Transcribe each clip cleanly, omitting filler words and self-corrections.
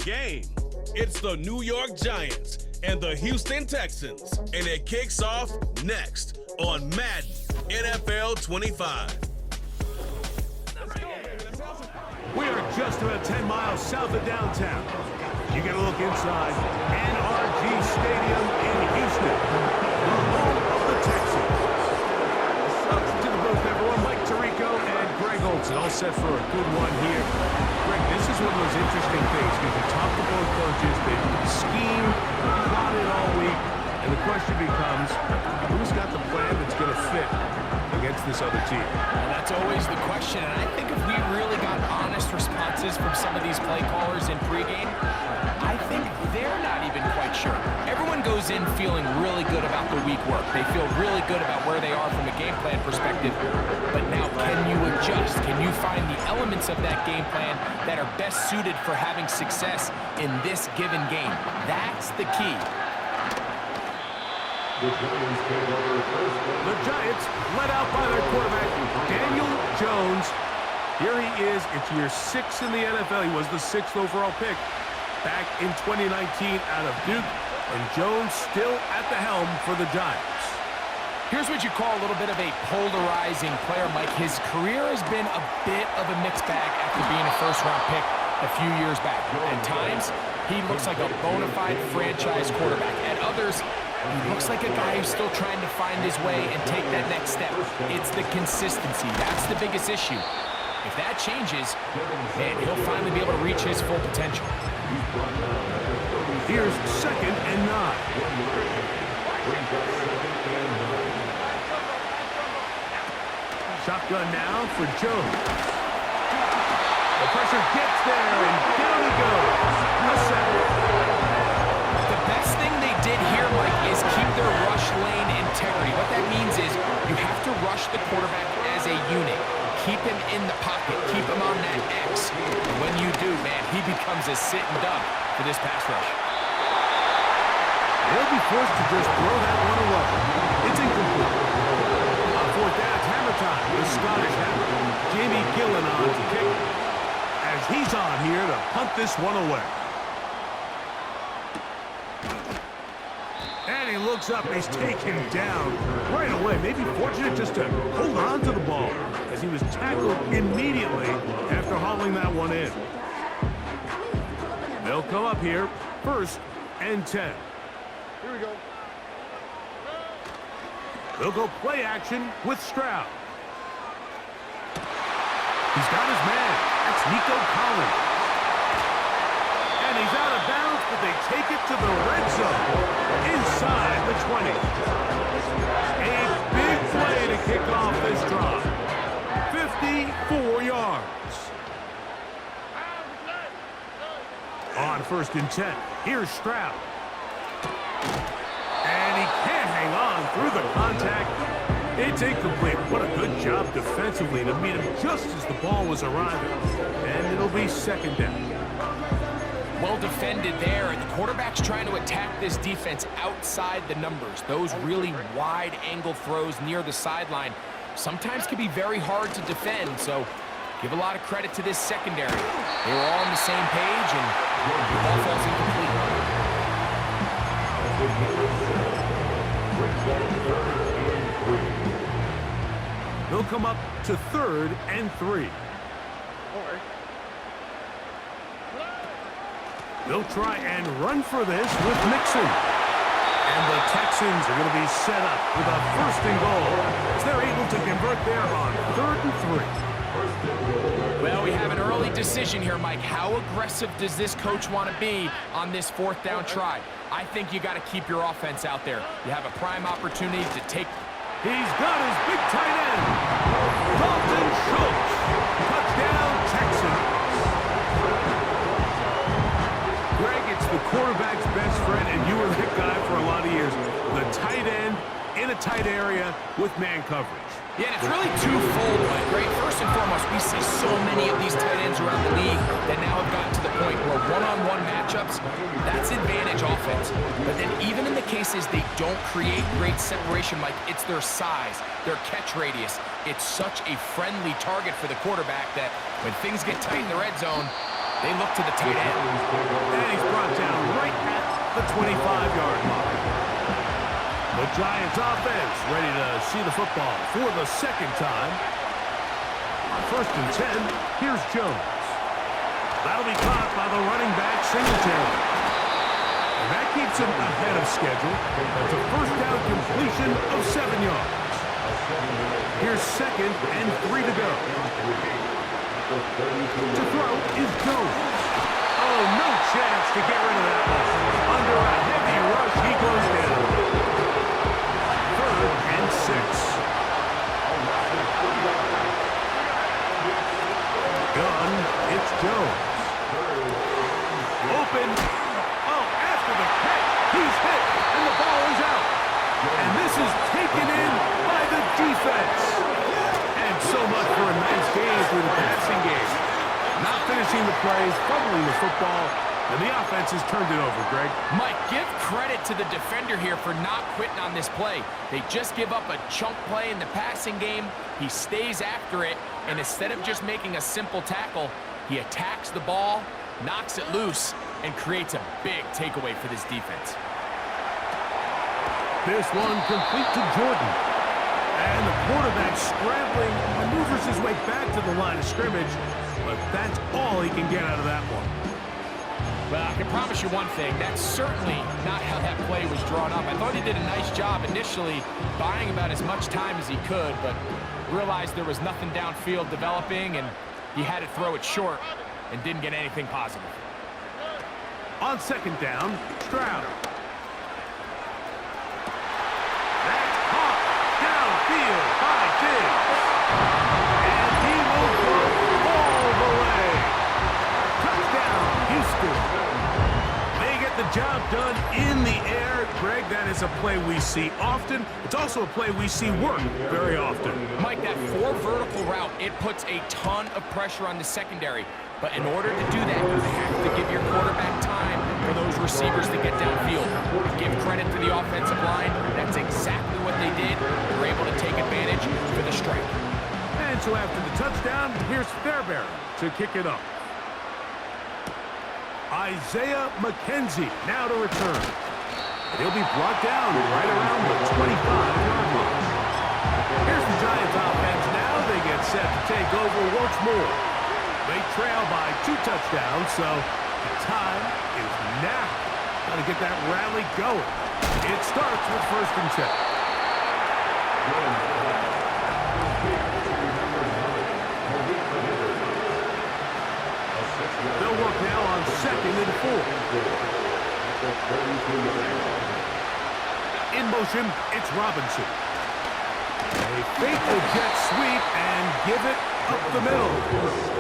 Game. It's the New York Giants and the Houston Texans, and it kicks off next on Madden NFL 25. We are just about 10 miles south of downtown. You get a look inside NRG Stadium in Houston, the home of the Texans. Welcome to the booth, everyone. Mike Tirico and Greg Olson, all set for a good one here. Greg, this is one of those interesting things because you talk to both coaches, they've schemed, plotted all week, and the question becomes, who's got the plan that's going to fit against this other team? Well, that's always the question, and I think if we really got honest responses from some of these play callers in pregame, I think they're not even quite sure. Everyone goes in feeling really good about the week work. They feel really good about where they are from a game plan perspective, but now can you adjust? Can you find the elements of that game plan that are best suited for having success in this given game? That's the key. The Giants led out by their quarterback, Daniel Jones. Here he is. It's year 6 in the NFL. He was the 6th overall pick back in 2019 out of Duke. And Jones still at the helm for the Giants. Here's what you call a little bit of a polarizing player, Mike. His career has been a bit of a mixed bag after being a first-round pick a few years back. At times, he looks like a bona fide franchise quarterback. At others, he looks like a guy who's still trying to find his way and take that next step. It's the consistency. That's the biggest issue. If that changes, man, he'll finally be able to reach his full potential. Here's 2nd and 9. Shotgun now for Jones. The pressure gets there, and down he goes. A sack. The best thing they did here, Mike, is keep their rush lane integrity. What that means is you have to rush the quarterback as a unit. Keep him in the pocket. Keep him on that X. And when you do, man, he becomes a sit-and duck for this pass rush. They'll be forced to just throw that one away. It's incomplete. On 4th down, it's hammer time. The Scottish hammer. Jamie Gillen on to kick as he's on here to punt this one away. And he looks up, and he's taken down right away. Maybe fortunate just to hold on to the ball as he was tackled immediately after hauling that one in. They'll come up here, 1st and 10. Here we go. They'll go play action with Stroud. He's got his man. That's Nico Collins. And he's out of bounds, but they take it to the red zone inside the 20. A big play to kick off this drive. 54 yards. On 1st and 10, here's Stroud. And he can't hang on through the contact. It's incomplete. What a good job defensively to meet him just as the ball was arriving. And it'll be 2nd down. Well defended there, and the quarterback's trying to attack this defense outside the numbers. Those really wide angle throws near the sideline sometimes can be very hard to defend, so give a lot of credit to this secondary. They were all on the same page, and the ball falls incomplete. They'll come up to 3rd and 3. They'll try and run for this with Mixon. And the Texans are going to be set up with a 1st and goal as they're able to convert there on 3rd and 3. Well, we have an early decision here, Mike. How aggressive does this coach want to be on this 4th down try? I think you got to keep your offense out there. You have a prime opportunity to take. He's got his big tight end, Dalton Schultz. Touchdown, Texans. Greg, it's the quarterback's best friend, and you were that guy for a lot of years. The tight end in a tight area with man coverage. Yeah, and it's really twofold, Mike, right? First and foremost, we see so many of these tight ends around the league that now have gotten to the point where one-on-one matchups, that's advantage offense. But then even in the cases they don't create great separation, Mike, it's their size, their catch radius. It's such a friendly target for the quarterback that when things get tight in the red zone, They look to the tight end. And he's brought down right at the 25-yard mark. The Giants offense ready to see the football for the second time. On 1st and 10, here's Jones. That'll be caught by the running back, Singletary. And that keeps him ahead of schedule. That's a first down completion of 7 yards. Here's 2nd and 3 to go. To throw is Jones. Oh, no chance to get rid of that one. Under a heavy rush, he goes down. 3rd and 6. Gun, it's Jones. Open. Oh, after the catch, he's hit, and the ball is out. And this is taken in by the defense. And so much for a nice game through the passing game. Not finishing the plays, fumbling the football, and the offense has turned it over, Greg. Mike, give credit to the defender here for not quitting on this play. They just give up a chunk play in the passing game. He stays after it, and instead of just making a simple tackle, he attacks the ball, knocks it loose, and creates a big takeaway for this defense. This one complete to Jordan. And the quarterback scrambling, maneuvers his way back to the line of scrimmage, but that's all he can get out of that one. Well, I can promise you one thing. That's certainly not how that play was drawn up. I thought he did a nice job initially buying about as much time as he could, but realized there was nothing downfield developing, and he had to throw it short and didn't get anything positive. On 2nd down, Stroud. Downfield by Diggs. And he will go all the way. Touchdown, Houston. They get the job done in the air. Greg, that is a play we see often. It's also a play we see work very often. Mike, that 4 vertical route, it puts a ton of pressure on the secondary. But in order to do that, you have to give your quarterback time for those receivers to get downfield. Give credit to the offensive line. That's exactly what they did. They were able to take advantage for the strike. And so after the touchdown, here's Fairbairn to kick it up. Isaiah McKenzie now to return. He'll be brought down right around the 25-yard line. Here's the Giants offense now. They get set to take over once more. They trail by 2 touchdowns, so the time is now. Got to get that rally going. It starts with 1st and 10. They'll work now on 2nd and 4. In motion, it's Robinson. They fake the jet sweep and give it up the middle.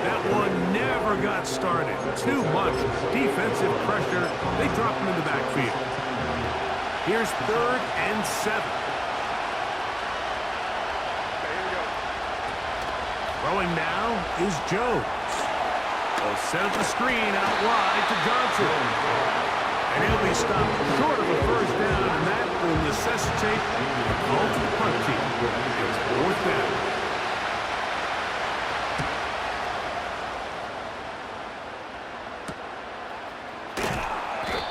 That one never got started. Too much defensive pressure. They drop him in the backfield. Here's 3rd and 7. Throwing now is Jones. They'll set up the screen out wide to Johnson. And he'll be stopped short of a first down, and that will necessitate a call to the punt team. It's 4th down.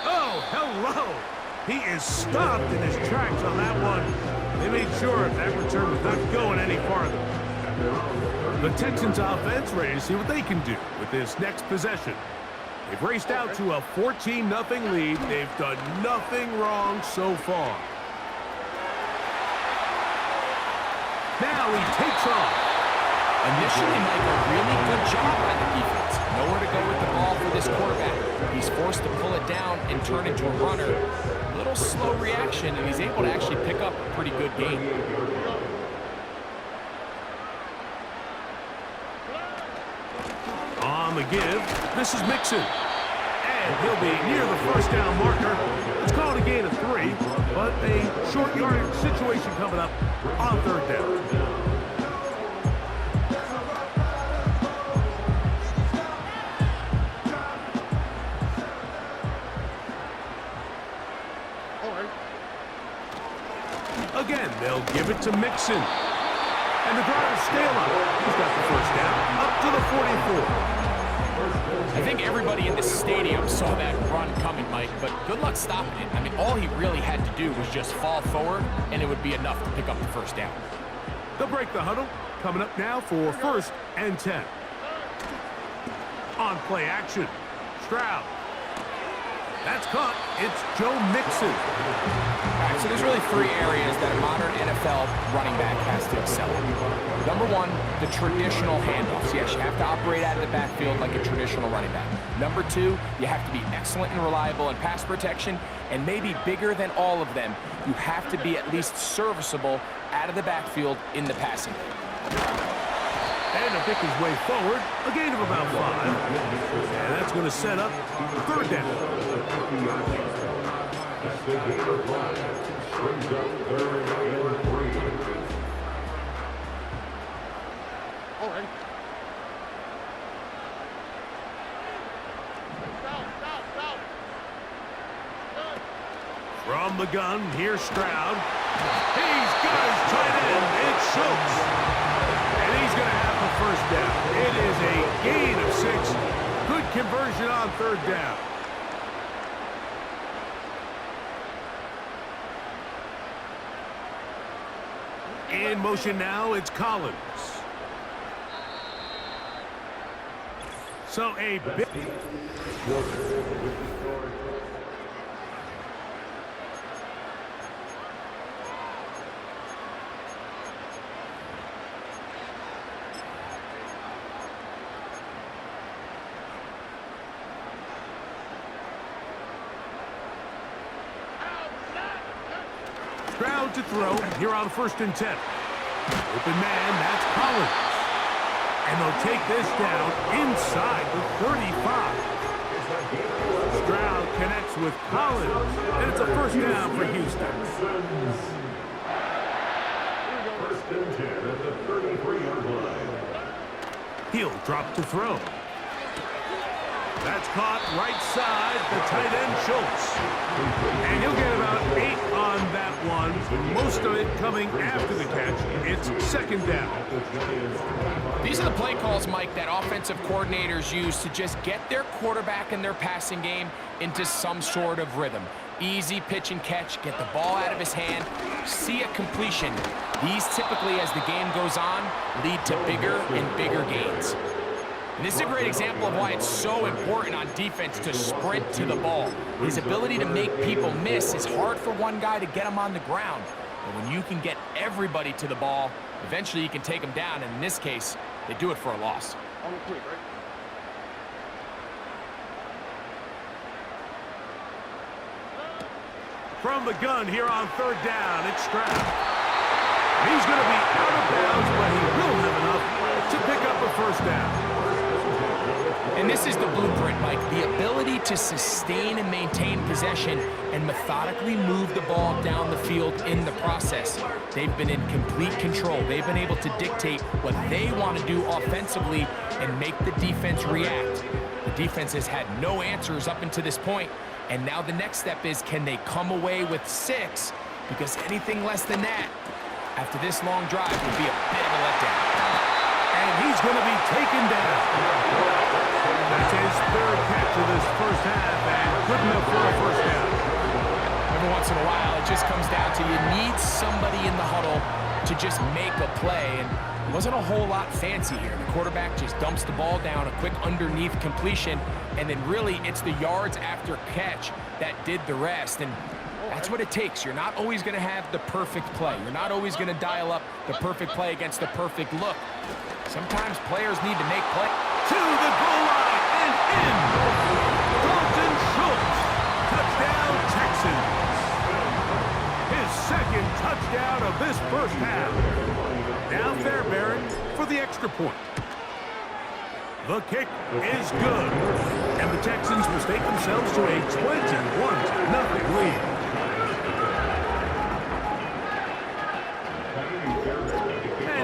Oh, hello! He is stopped in his tracks on that one. They made sure that return was not going any farther. The Texans offense ready to see what they can do with this next possession. They've raced out to a 14-0 lead. They've done nothing wrong so far. Now he takes off. Initially, Mike, a really good job by the defense. Nowhere to go with the ball for this quarterback. He's forced to pull it down and turn into a runner. A little slow reaction, and he's able to actually pick up a pretty good game. On the give, this is Mixon. And he'll be near the first down marker. It's called a gain of 3, but a short yardage situation coming up on 3rd down. Again, they'll give it to Mixon. And the drive is stay alive. He's got the first down up to the 44. I think everybody in the stadium saw that run coming, Mike, but good luck stopping it. I mean, all he really had to do was just fall forward, and it would be enough to pick up the first down. They'll break the huddle. Coming up now for 1st and 10. On play action. Stroud. That's caught. It's Joe Mixon. All right, so there's really 3 areas that a modern NFL running back has to excel in. Number 1, the traditional handoffs. Yes, you have to operate out of the backfield like a traditional running back. Number 2, you have to be excellent and reliable in pass protection, and maybe bigger than all of them, you have to be at least serviceable out of the backfield in the passing game. And to pick his way forward, a gain of about 5. And that's going to set up 3rd down. From the gun, here's Stroud. He's got his tight end. It's Schultz. And he's going to have the first down. It is a gain of 6. Good conversion on 3rd down. In motion now, it's Collins. So a big... Stroud to throw here on 1st and 10. Open man, that's Collins. And they'll take this down inside the 35. Stroud connects with Collins. And it's a 1st down for Houston. 1st and 10 at the 33-yard line. He'll drop to throw. That's caught right side, the tight end Schultz. And he'll get about 8 on that one. Most of it coming after the catch. It's 2nd down. These are the play calls, Mike, that offensive coordinators use to just get their quarterback and their passing game into some sort of rhythm. Easy pitch and catch, get the ball out of his hand, see a completion. These typically, as the game goes on, lead to bigger and bigger gains. And this is a great example of why it's so important on defense to sprint to the ball. His ability to make people miss is hard for one guy to get him on the ground. But when you can get everybody to the ball, eventually you can take them down. And in this case, they do it for a loss. From the gun here on 3rd down, it's Stroud. He's going to be out of bounds, but he will have enough to pick up a 1st down. And this is the blueprint, Mike. The ability to sustain and maintain possession and methodically move the ball down the field in the process. They've been in complete control. They've been able to dictate what they want to do offensively and make the defense react. The defense has had no answers up until this point, and now the next step is, can they come away with 6? Because anything less than that, after this long drive, would be a bit of a letdown. And he's going to be taken down. That's his 3rd catch of this 1st half, and good enough for a 1st down. Every once in a while, it just comes down to you need somebody in the huddle to just make a play, and it wasn't a whole lot fancy here. The quarterback just dumps the ball down, a quick underneath completion, and then really it's the yards after catch that did the rest, and that's what it takes. You're not always going to have the perfect play. You're not always going to dial up the perfect play against the perfect look. Sometimes players need to make play. To the goal line and in. Dalton Schultz. Touchdown, Texans. His 2nd touchdown of this 1st half. Now Fairbairn for the extra point. The kick is good. And the Texans will stake themselves to a 21-0 lead.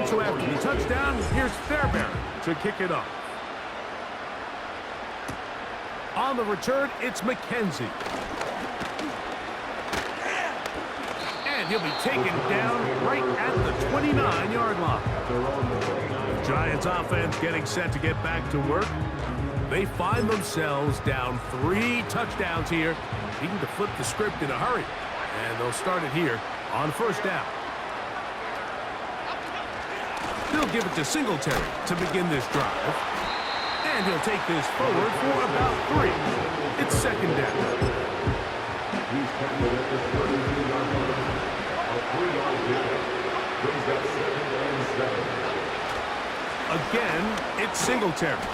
So after the touchdown, here's Fairbairn to kick it off. On the return, it's McKenzie. And he'll be taken down right at the 29-yard line. The Giants offense getting set to get back to work. They find themselves down 3 touchdowns here, needing to flip the script in a hurry. And they'll start it here on first down. He'll give it to Singletary to begin this drive. And he'll take this forward for about 3. It's second down. He's tackled at the 32-yard line. A 3-yard pickup brings up 2nd and 7. Again, it's Singletary.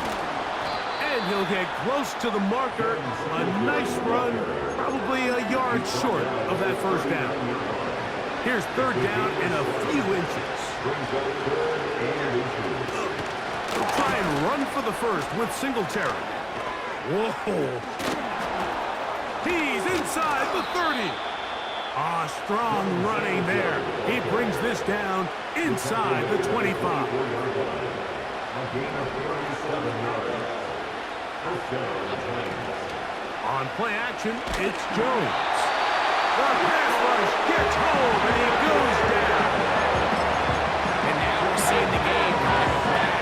And he'll get close to the marker. A nice run, probably a yard short of that first down. Here's third down in a few inches. He'll try and run for the first with Singletary. Whoa. He's inside the 30. Strong running there. He brings this down inside the 25. A gain of 37 yards. First down, Giants. On play action, it's Jones. The pass rush gets home, and he goes down. And now we're seeing the game back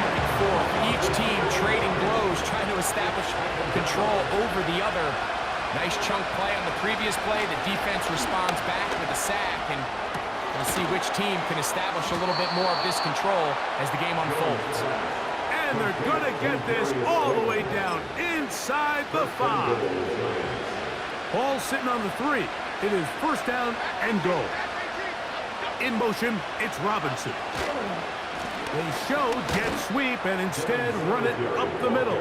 and forth. Each team trading blows, trying to establish control over the other. Nice chunk play on the previous play. The defense responds back with a sack, and we'll see which team can establish a little bit more of this control as the game unfolds. And they're going to get this all the way down inside the 5. Ball sitting on the 3. It is first down and goal. In motion, it's Robinson. They show jet sweep and instead run it up the middle.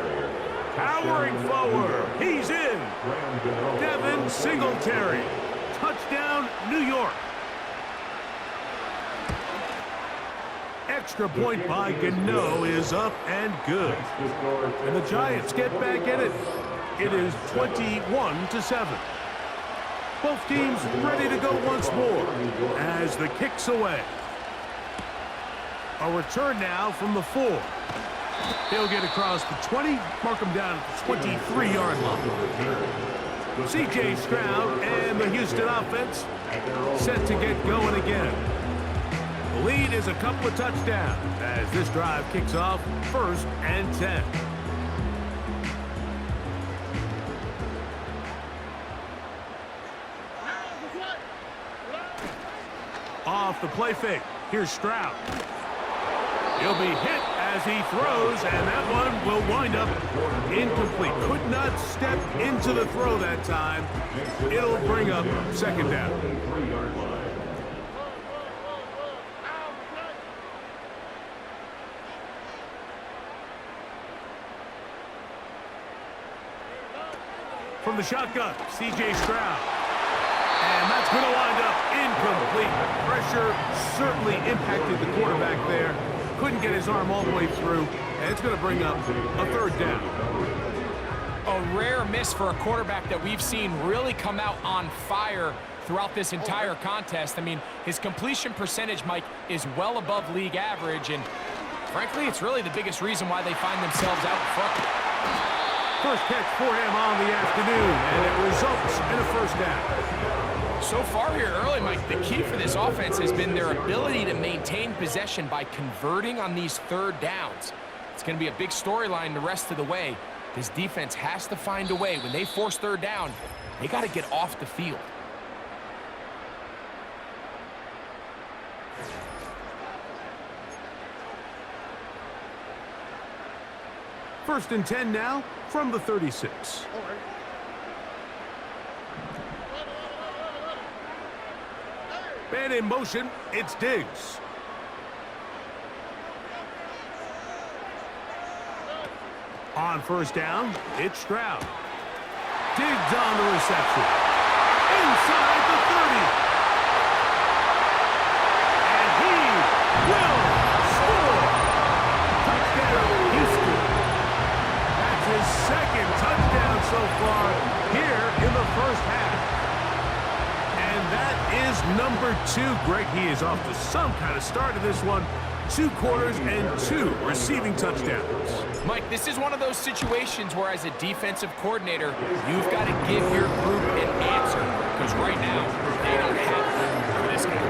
Powering forward. He's in. Devin Singletary. Touchdown, New York. Extra point by Gano is up and good. And the Giants get back in it. It is 21-7. Both teams ready to go once more as the kick's away. A return now from the 4. He'll get across the 20, mark him down at the 23-yard line. C.J. Stroud and the Houston offense set to get going again. The lead is a couple of touchdowns as this drive kicks off first and 10. Off the play fake, here's Stroud. He'll be hit as he throws, and that one will wind up incomplete. Could not step into the throw that time. It'll bring up second down. From the shotgun, C.J. Stroud. And that's going to wind up incomplete. Pressure certainly impacted the quarterback there. Couldn't get his arm all the way through, and it's going to bring up a third down. A rare miss for a quarterback that we've seen really come out on fire throughout this entire contest. I mean, his completion percentage, Mike, is well above league average, and frankly, it's really the biggest reason why they find themselves out front. First catch for him on the afternoon, and it results in a first down. So far here early, Mike, the key for this offense has been their ability to maintain possession by converting on these third downs. It's going to be a big storyline the rest of the way. This defense has to find a way. When they force third down, they got to get off the field. First and 10 now from the 36. Man in motion, it's Diggs. On first down, it's Stroud. Diggs on the reception. Inside the 30. And he will score. Touchdown, Houston. That's his second touchdown so far here in the first half. And that is number 2. Greg, he is off to some kind of start in this one. 2 quarters and 2 receiving touchdowns. Mike, this is one of those situations where as a defensive coordinator, you've got to give your group an answer. Because right now, they don't have it for this guy.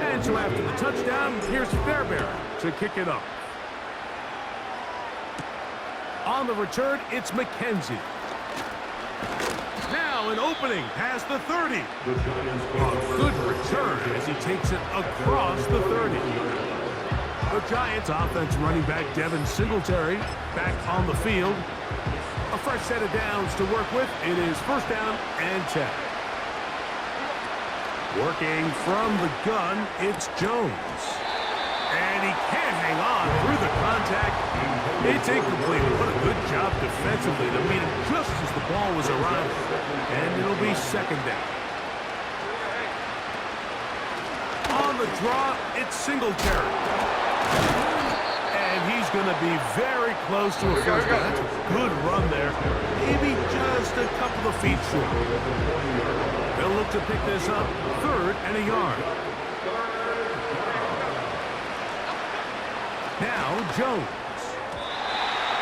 And so after the touchdown, here's Fairbairn. to kick it off. On the return, it's McKenzie. Now an opening past the 30. A good return as he takes it across the 30. The Giants offense running back Devin Singletary back on the field. A fresh set of downs to work with. It is first down and 10. Working from the gun, it's Jones. And he can't hang on through the contact. It's incomplete. What a good job defensively to meet him just as the ball was arriving. And it'll be second down. On the draw, it's Singletary. And he's going to be very close to a first down. That's a good run there. Maybe just a couple of feet short. They'll look to pick this up, 3rd and a yard. Now Jones.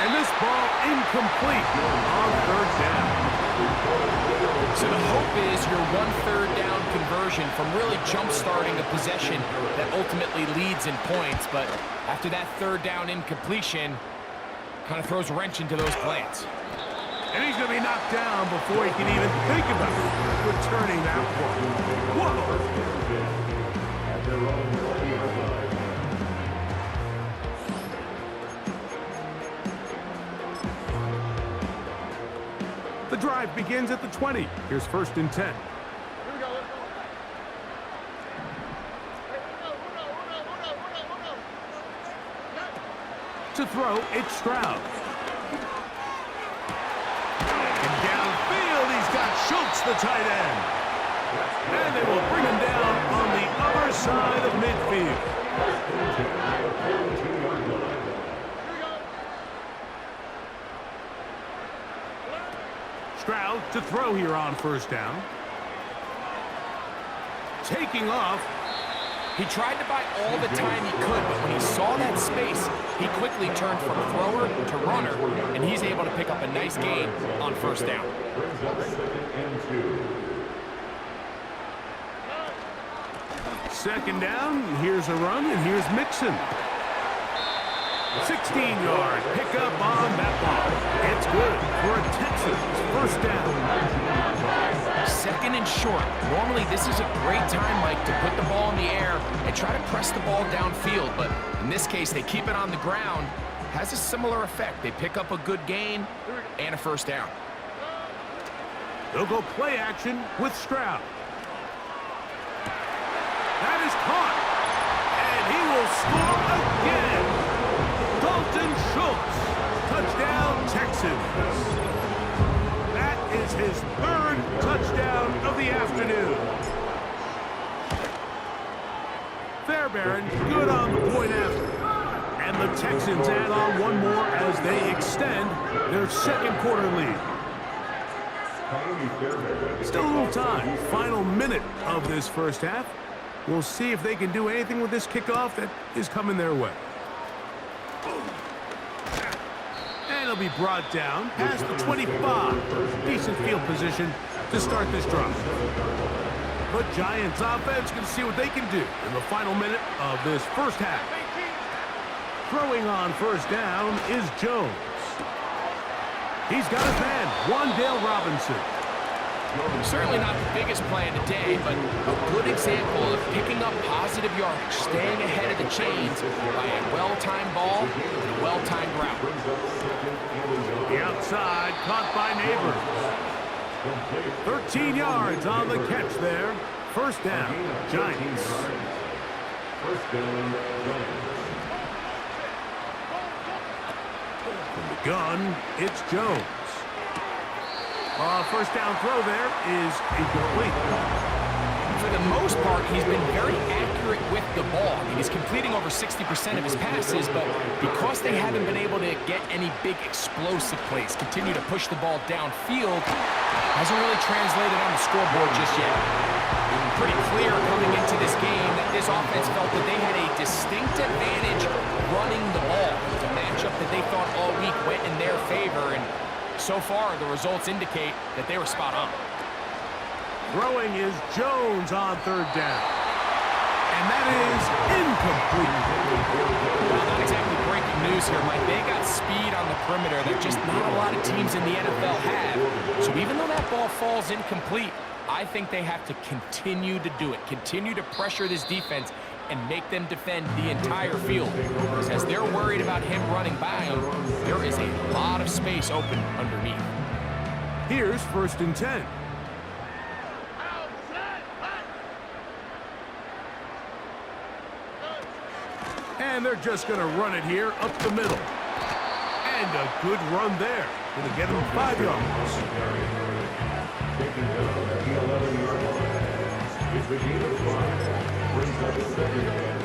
And this ball incomplete on 3rd down. So the hope is your 1/3 down conversion from really jump-starting a possession that ultimately leads in points. But after that 3rd down incompletion, kind of throws a wrench into those plans. And he's going to be knocked down before he can even think about returning that one. Whoa! The drive begins at the 20. Here's 1st and 10. To throw, it's Stroud. And downfield, he's got Schultz, the tight end. And they will bring him down on the other side of midfield. Stroud to throw here on 1st down. Taking off. He tried to buy all the time he could, but when he saw that space, he quickly turned from thrower to runner, and he's able to pick up a nice gain on 1st down. Second down, here's a run, and here's Mixon. 16-yard pickup on that ball. It's good for a Texans 1st down. 2nd and short. Normally, this is a great time, Mike, to put the ball in the air and try to press the ball downfield. But in this case, they keep it on the ground. Has a similar effect. They pick up a good gain and a 1st down. They'll go play action with Stroud. That is caught. And he will score again. Dalton Schultz. Touchdown, Texans. That is his 3rd touchdown of the afternoon. Fairbairn good on the point after. And the Texans add on one more as they extend their 2nd quarter lead. Still a little time. Final minute of this 1st half. We'll see if they can do anything with this kickoff that is coming their way. And it'll be brought down past the 25. Decent field position to start this drive. The Giants offense can see what they can do in the final minute of this 1st half. Throwing on 1st down is Jones. He's got his man, Wan'Dale Robinson. Certainly not the biggest play of the day, but a good example of picking up positive yardage, staying ahead of the chains by a well-timed ball and a well-timed route. The outside caught by Neighbors. 13 yards on the catch there. 1st down, Giants. 1st down, Giants. From the gun, it's Jones. 1st down throw there is incomplete. For the most part, he's been very accurate with the ball. I mean, he's completing over 60% of his passes, but because they haven't been able to get any big explosive plays, continue to push the ball downfield, hasn't really translated on the scoreboard just yet. Pretty clear coming into this game that this offense felt that they had a distinct advantage running the ball. It was a matchup that they thought all week went in their favor, and so far the results indicate that they were spot on. Throwing is Jones on 3rd down. And that is incomplete. Well, not exactly breaking news here, Mike. They got speed on the perimeter that just not a lot of teams in the NFL have. So even though that ball falls incomplete, I think they have to continue to do it, continue to pressure this defense and make them defend the entire field. Because as they're worried about him running by them, there is a lot of space open underneath. Here's 1st and 10. And they're just going to run it here up the middle. And a good run there. Going to get him 5 yards. Taking down at the 11-yard line. It's the gain of 5. Brings up 2nd and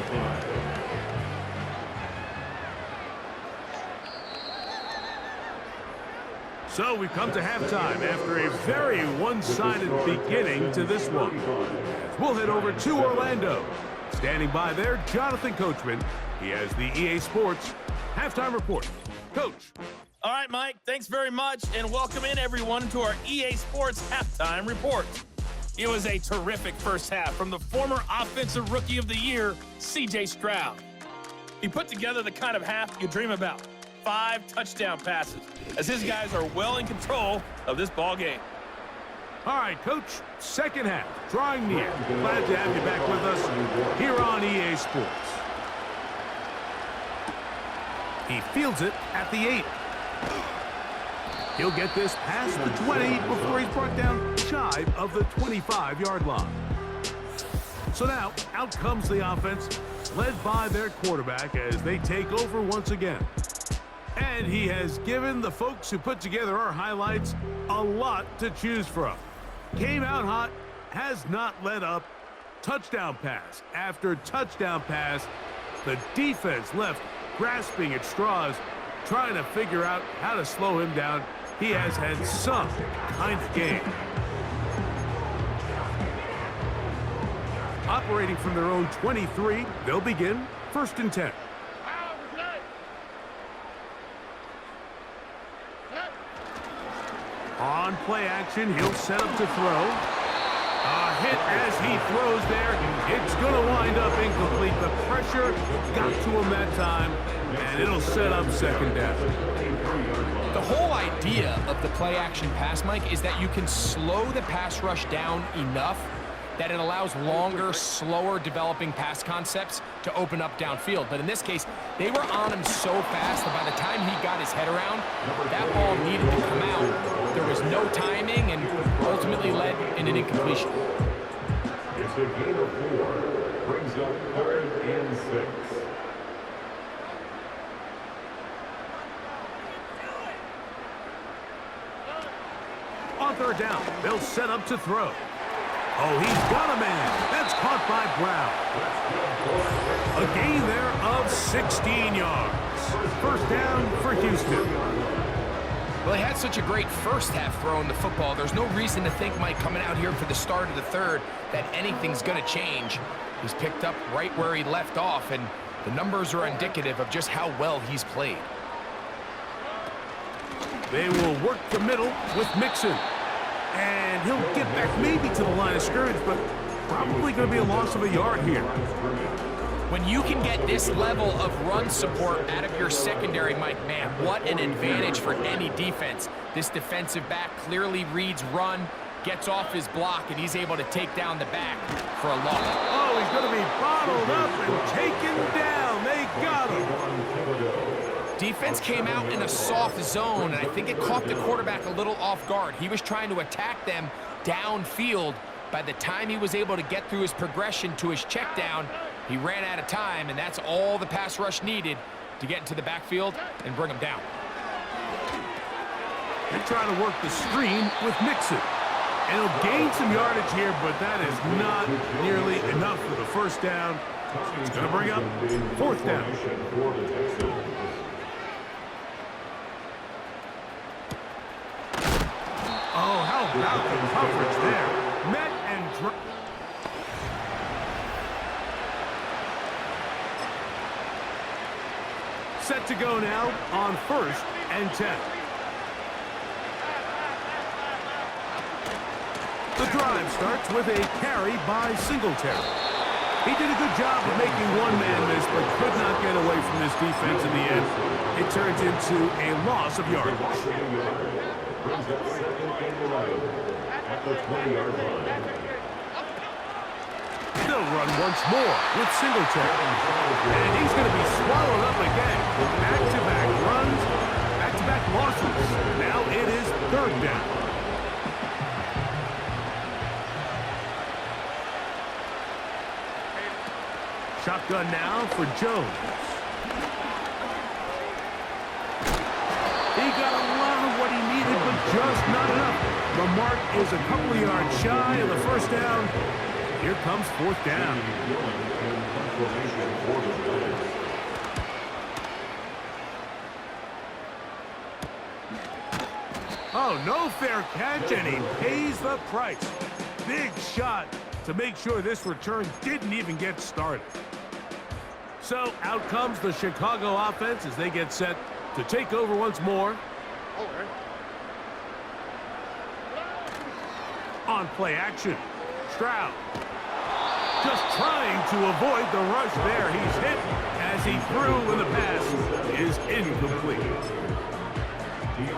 5. So we come to halftime after a very one-sided beginning to this one. We'll head over to Orlando. Standing by there, Jonathan Coachman. He has the EA Sports halftime report. Coach. All right, Mike, thanks very much, and welcome in, everyone, to our EA Sports halftime report. It was a terrific first half from the former Offensive Rookie of the Year, C.J. Stroud. He put together the kind of half you dream about. 5 touchdown passes, as his guys are well in control of this ball game. All right, Coach, second half, drawing near. Glad to have you back with us here on EA Sports. He fields it at the 8. He'll get this past the 20 before he's brought down shy of the 25-yard line. So now, out comes the offense, led by their quarterback as they take over once again. And he has given the folks who put together our highlights a lot to choose from. Came out hot, has not let up. Touchdown pass after touchdown pass. The defense left grasping at straws, trying to figure out how to slow him down. He has had some kind of game. Operating from their own 23, they'll begin 1st and 10. On play action, he'll set up to throw. A hit as he throws there. It's going to wind up incomplete. The pressure got to him that time, and it'll set up 2nd down. The whole idea of the play action pass, Mike, is that you can slow the pass rush down enough that it allows longer, slower developing pass concepts to open up downfield. But in this case, they were on him so fast that by the time he got his head around, that ball needed to come out. There was no timing and ultimately led in an incompletion. It's a gain of 4. Brings up 3rd and 6. On 3rd down, they'll set up to throw. Oh, he's got a man. That's caught by Brown. A gain there of 16 yards. 1st down for Houston. Well, he had such a great first half throwing the football. There's no reason to think, Mike, coming out here for the start of the 3rd, that anything's going to change. He's picked up right where he left off, and the numbers are indicative of just how well he's played. They will work the middle with Mixon. And he'll get back maybe to the line of scrimmage, but probably going to be a loss of a yard here. When you can get this level of run support out of your secondary, Mike, man, what an advantage for any defense. This defensive back clearly reads run, gets off his block, and he's able to take down the back for a loss. Oh, he's going to be bottled up and taken down. They got him. Defense came out in a soft zone, and I think it caught the quarterback a little off guard. He was trying to attack them downfield. By the time he was able to get through his progression to his check down, he ran out of time, and that's all the pass rush needed to get into the backfield and bring him down. They're trying to work the screen with Mixon. And he'll gain some yardage here, but that is not nearly enough for the 1st down. It's going to bring up 4th down. Oh, how about the coverage there? Met and set to go now on 1st and 10. The drive starts with a carry by Singletary. He did a good job of making one man miss, but could not get away from this defense in the end. It turns into a loss of yardage. Brings up second and 11 at the 20-yard line. They'll run once more with Singletary. And he's going to be swallowed up again. Back-to-back runs, back-to-back losses. Now it is third down. Shotgun now for Jones. He got a lot of what he needed, but just not enough. The mark is a couple of yards shy of the first down. Here comes fourth down. Oh, no fair catch, and he pays the price. Big shot to make sure this return didn't even get started. So out comes the Chicago offense as they get set to take over once more. On play action, Stroud. Just trying to avoid the rush there. He's hit as he threw when the pass is incomplete.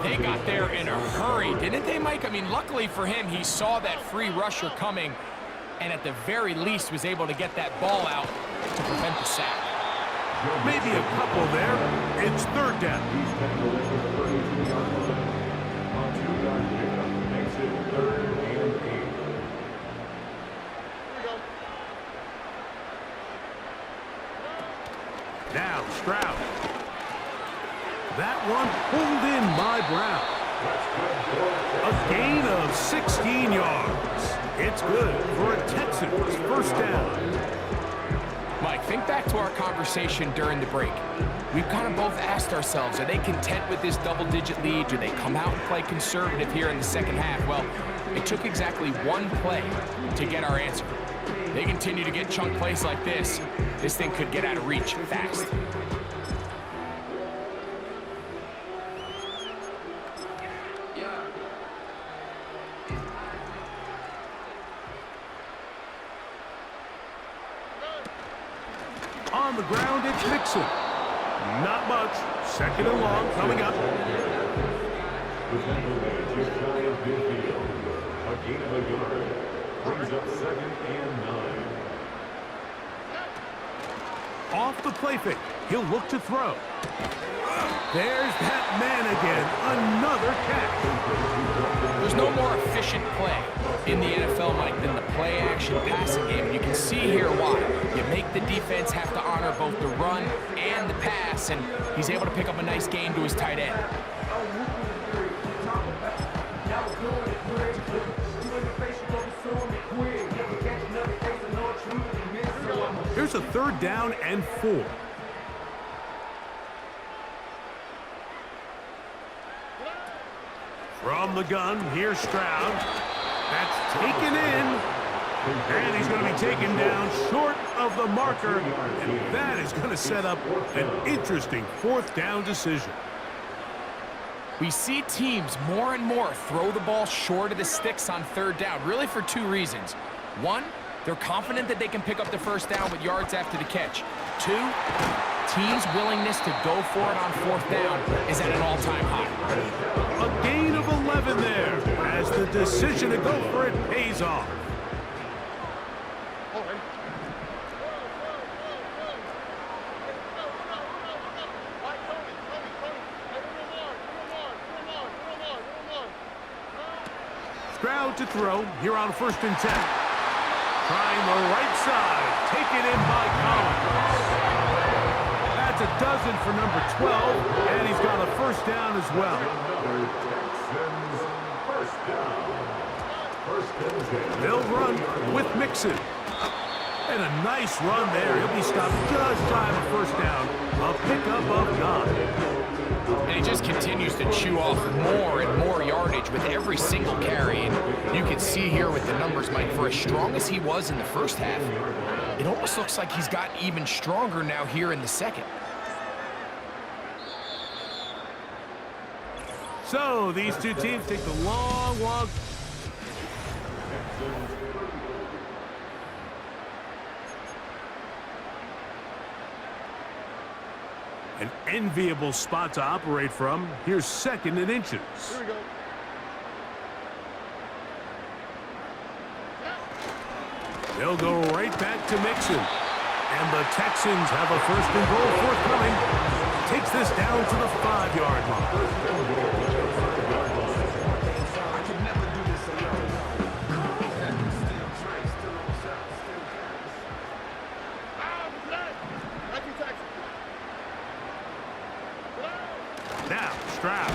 They got there in a hurry, didn't they, Mike? I mean, luckily for him, he saw that free rusher coming and at the very least was able to get that ball out to prevent the sack. Maybe a couple there. It's third down. Now Stroud. That one pulled in by Brown. A gain of 16 yards. It's good for a Texans first down. Mike, think back to our conversation during the break. We've kind of both asked ourselves, are they content with this double-digit lead? Do they come out and play conservative here in the second half? Well, it took exactly one play to get our answer. They continue to get chunk plays like this. This thing could get out of reach fast. On the ground, it's Mixon. Not much. Second and long coming up. A gain of a yard. Brings up second and 9. Off the play fake. He'll look to throw. There's that man again. Another catch. There's no more efficient play in the NFL, Mike, than the play-action passing game. And you can see here why. You make the defense have to honor both the run and the pass, and he's able to pick up a nice gain to his tight end. Here's a third down and 4. From the gun, here's Stroud. That's taken in. And he's going to be taken down short of the marker. And that is going to set up an interesting fourth down decision. We see teams more and more throw the ball short of the sticks on third down, really for two reasons. One, they're confident that they can pick up the first down with yards after the catch. Two, teams' willingness to go for it on fourth down is at an all-time high. A gain of 11 there as the decision to go for it pays off. Stroud to throw here on 1st and 10. Trying the right side, taken in by Collins. That's a dozen for number 12, and he's got a first down as well. They'll run with Mixon. And a nice run there. He'll be stopped just shy of a first down. A pickup of 9. And he just continues to chew off more and more yardage with every single carry. And you can see here with the numbers, Mike, for as strong as he was in the first half, it almost looks like he's gotten even stronger now here in the second. So these two teams take the long walk. An enviable spot to operate from. Here's 2nd and inches. Here we go. They'll go right back to Mixon. And the Texans have a 1st and goal forthcoming. Takes this down to the 5-yard line. Now, Stroud.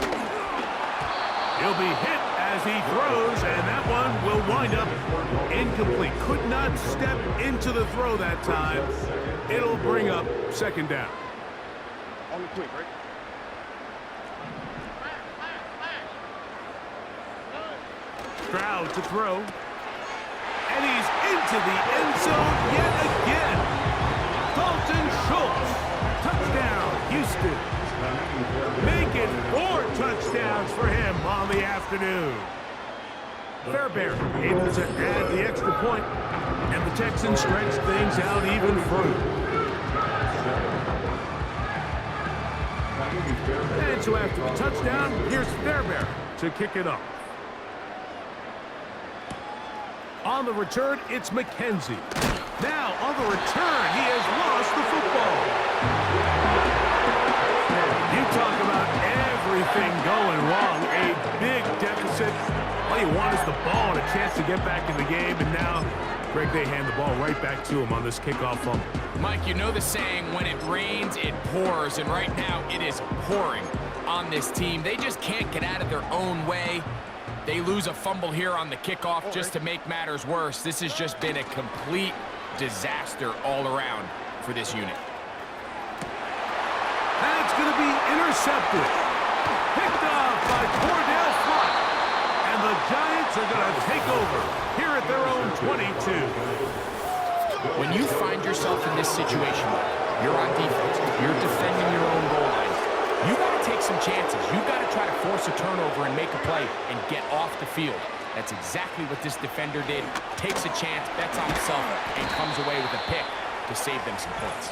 He'll be hit as he throws, and that one will wind up incomplete. Could not step into the throw that time. It'll bring up 2nd down. On the quick, right? Stroud to throw. And he's into the end zone yet again. Dalton Schultz. Touchdown, Houston. Make it 4 touchdowns for him on the afternoon. Fairbairn able to add the extra point, and the Texans stretch things out even further. And so after the touchdown, here's Fairbairn to kick it off. On the return, it's McKenzie. Now on the return, he has lost the football. You talk about everything going wrong. A big deficit. All you want is the ball and a chance to get back in the game. And now, Greg, they hand the ball right back to him on this kickoff fumble. Mike, you know the saying, when it rains, it pours. And right now, it is pouring on this team. They just can't get out of their own way. They lose a fumble here on the kickoff just to make matters worse. This has just been a complete disaster all around for this unit. That's going to be intercepted. Picked off by Cordell Flott. And the Giants are going to take over here at their own 22. When you find yourself in this situation, you're on defense, you're defending your own goal line, you got to take some chances. You got to try to force a turnover and make a play and get off the field. That's exactly what this defender did. Takes a chance, bets on himself, and comes away with a pick to save them some points.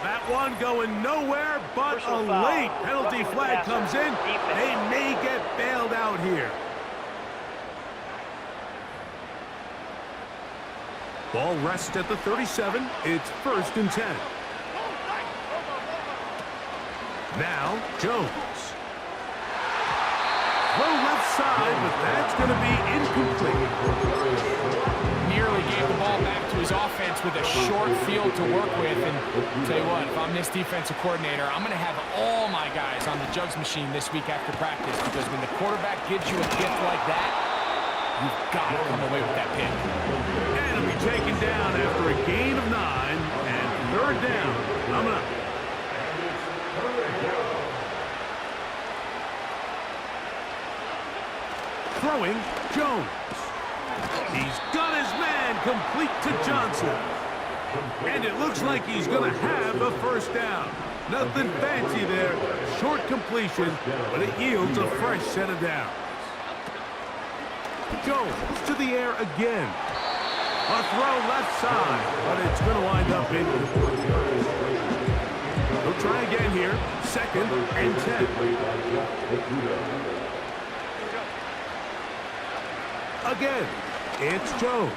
That one going nowhere, but a late penalty flag comes in. They may get bailed out here. Ball rests at the 37. It's 1st and 10. Now, Jones. Throw left side, but that's going to be incomplete. Nearly gave the ball back to his offense with a short field to work with. And I'll tell you what, if I'm this defensive coordinator, I'm going to have all my guys on the jugs machine this week after practice, because when the quarterback gives you a gift like that, you've got to come away with that pick. And it'll be taken down after a gain of 9 and 3rd down. Coming up. Throwing, Jones. He's got his man complete to Johnson. And it looks like he's going to have a 1st down. Nothing fancy there. Short completion, but it yields a fresh set of downs. Jones to the air again. A throw left side, but it's going to wind up incomplete. He'll try again here. 2nd and 10. Again, it's Jones.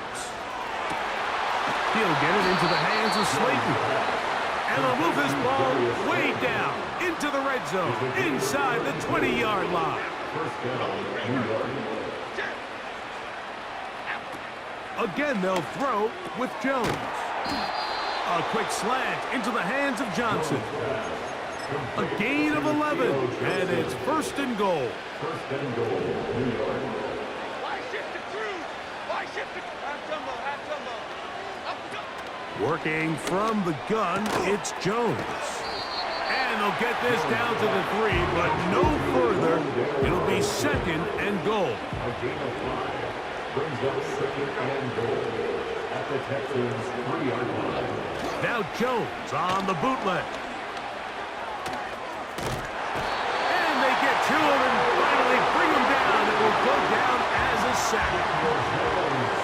He'll get it into the hands of Slayton. And they'll move this ball way down into the red zone, inside the 20-yard line. Again, they'll throw with Jones. A quick slant into the hands of Johnson. A gain of 11, and it's 1st and goal. 1st and goal, New York. Working from the gun, it's Jones. And they'll get this down to the 3, but no further. It'll be 2nd and goal. A gain of 5 brings up 2nd and goal at the Texans' 3-yard line. Now Jones on the bootleg. And they get to him and finally bring him down. It will go down as a sack.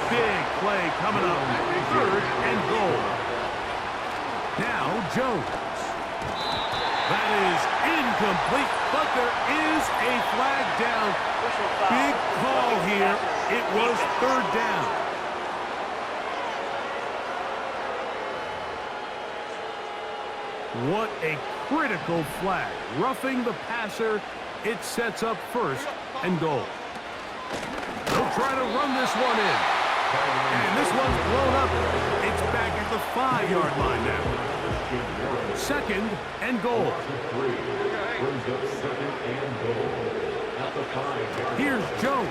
Big play coming up. 3rd and goal. Now Jones. That incomplete, but there is a flag down. Big call here. It was third down. What a critical flag. Roughing the passer, it sets up first and goal. They'll try to run this one in. And this one's blown up. It's back at the 5-yard line now. Second and goal. Here's Jones.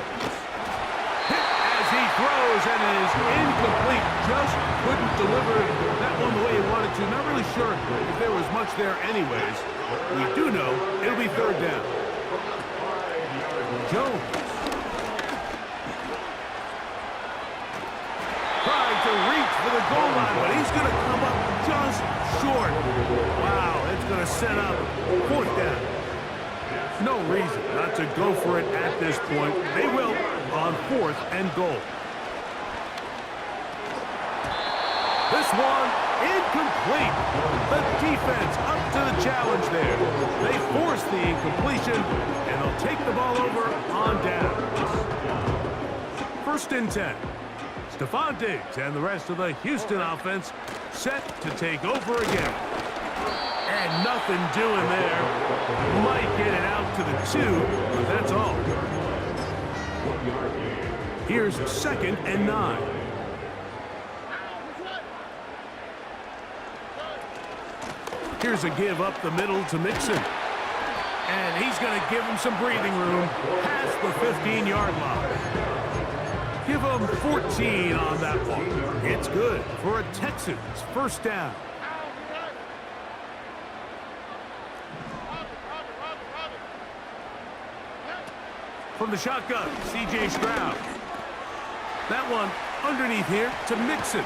Hit as he throws, and it is incomplete. Just couldn't deliver that one the way he wanted to. Not really sure if there was much there anyways. We do know it'll be third down. Jones. Trying to reach for the goal line, but he's going to come up just short. Wow, it's going to set up fourth down. No reason not to go for it at this point. They will on fourth and goal. This one incomplete. The defense up to the challenge there. They force the incompletion, and they'll take the ball over on down. First and 10. Stephon Diggs and the rest of the Houston offense set to take over again. And nothing doing there. Might get it out to the 2, but that's all. Here's second and 9. Here's a give up the middle to Mixon. And he's going to give him some breathing room past the 15-yard line. Give him 14 on that one. It's good for a Texans first down. From the shotgun, C.J. Stroud. That one underneath here to Mixon.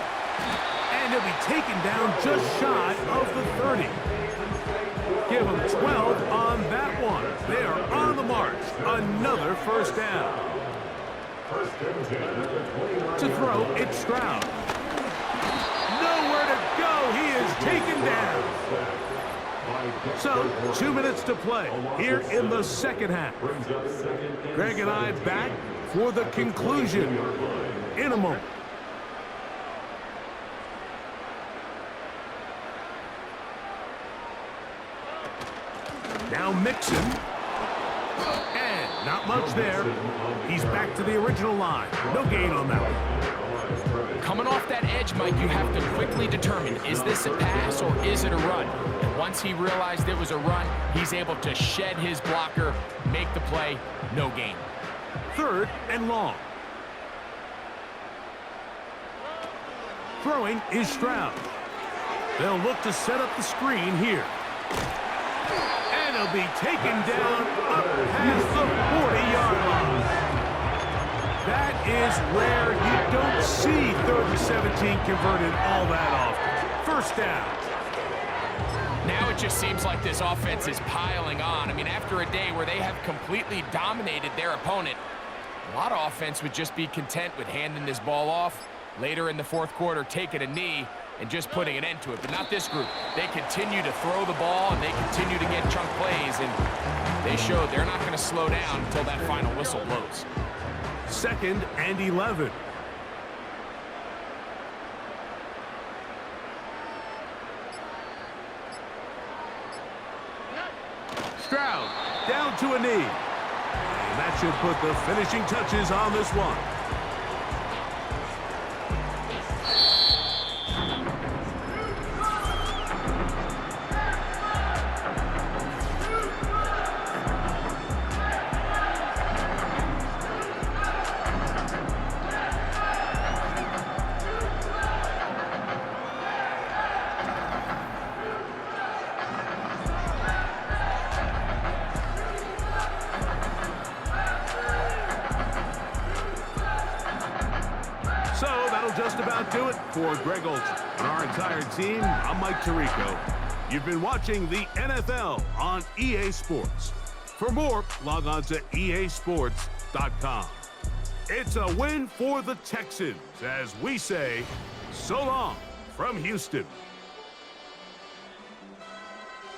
And he'll be taken down just shy of the 30. Give him 12 on that one. They are on the march. Another first down. To throw, it's Stroud. Nowhere to go. He is taken down. So, 2 minutes to play here in the second half. Greg and I back for the conclusion in a moment. Now Mixon. And not much there. He's back to the original line. No gain on that one. Coming off that edge, Mike, you have to quickly determine, is this a pass or is it a run? And once he realized it was a run, he's able to shed his blocker, make the play, no gain. Third and long. Throwing is Stroud. They'll look to set up the screen here. And he'll be taken down up past the 40-yard line. That is rare. You don't see 3rd and 17 converted all that often. First down. Now it just seems like this offense is piling on. I mean, after a day where they have completely dominated their opponent, a lot of offense would just be content with handing this ball off. Later in the fourth quarter, taking a knee and just putting an end to it. But not this group. They continue to throw the ball, and they continue to get chunk plays, and they showed they're not going to slow down until that final whistle blows. Second and 11. Stroud down to a knee. And that should put the finishing touches on this one. Just about do it for Greg Olson and our entire team. I'm Mike Tirico. You've been watching the NFL on EA Sports. For more, log on to easports.com. It's a win for the Texans as we say so long from Houston.